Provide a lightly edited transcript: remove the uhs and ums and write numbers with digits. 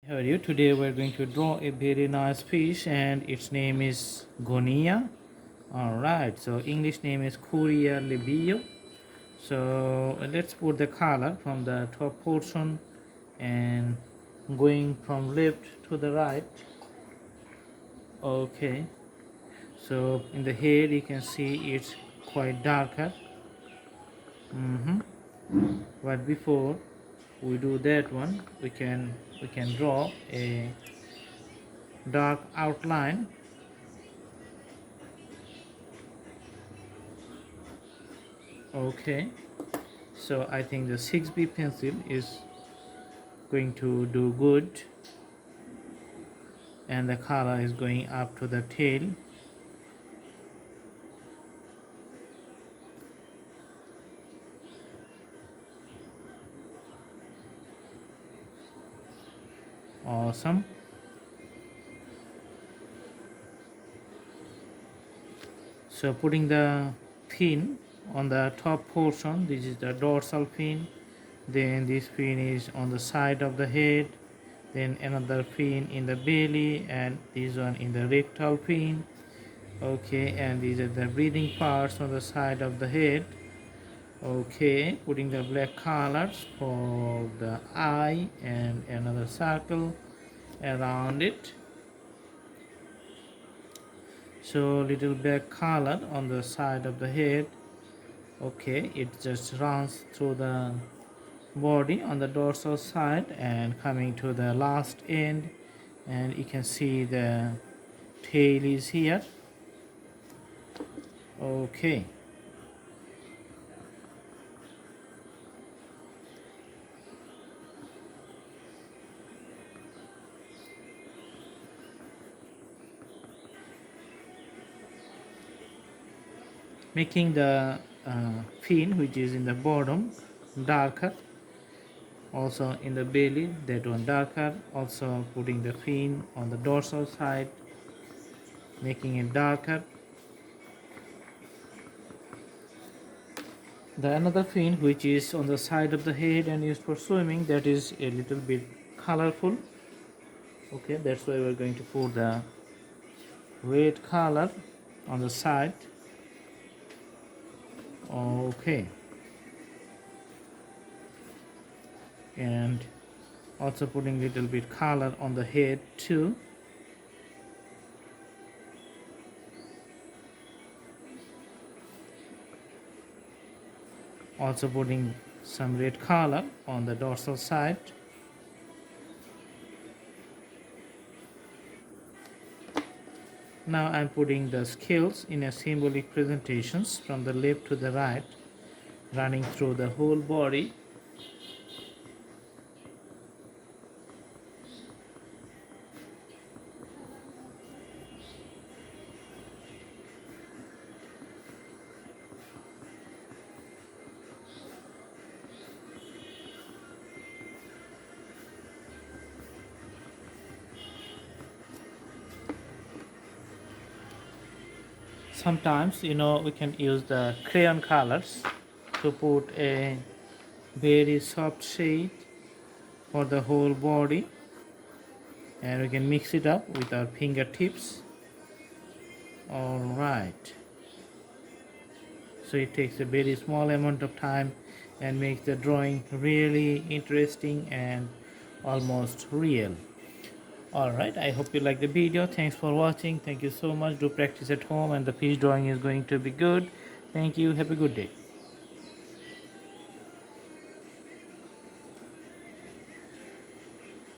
How are you? Today we're going to draw a very nice fish and its name is Gonia. Alright, so English name is Coria libio. So let's put the color from the top portion and going from left to the right. Okay, so in the head you can see it's quite darker. But before we do that one, we can draw a dark outline. Okay, so I think the 6B pencil is going to do good, and the color is going up to the tail. Awesome. So putting the fin on the top portion, this is the dorsal fin, then this fin is on the side of the head, then another fin in the belly, and this one in the rectal fin. Okay, and these are the breathing parts on the side of the head. Okay, putting the black colors for the eye and another circle around it. So little black color on the side of the head. Okay, it just runs through the body on the dorsal side and coming to the last end, and you can see the tail is here. Okay, making the fin, which is in the bottom, darker. Also in the belly, that one darker. Also putting the fin on the dorsal side, making it darker. The another fin, which is on the side of the head and used for swimming, that is a little bit colorful. Okay, that's why we're going to put the red color on the side. Okay, and also putting little bit color on the head too. Also putting some red color on the dorsal side. Now I'm putting the scales in a symbolic presentations from the left to the right, running through the whole body. Sometimes, we can use the crayon colors to put a very soft shade for the whole body, and we can mix it up with our fingertips. All right, so it takes a very small amount of time and makes the drawing really interesting and almost real. Alright, I hope you like the video. Thanks for watching. Thank you so much. Do practice at home and the fish drawing is going to be good. Thank you. Have a good day.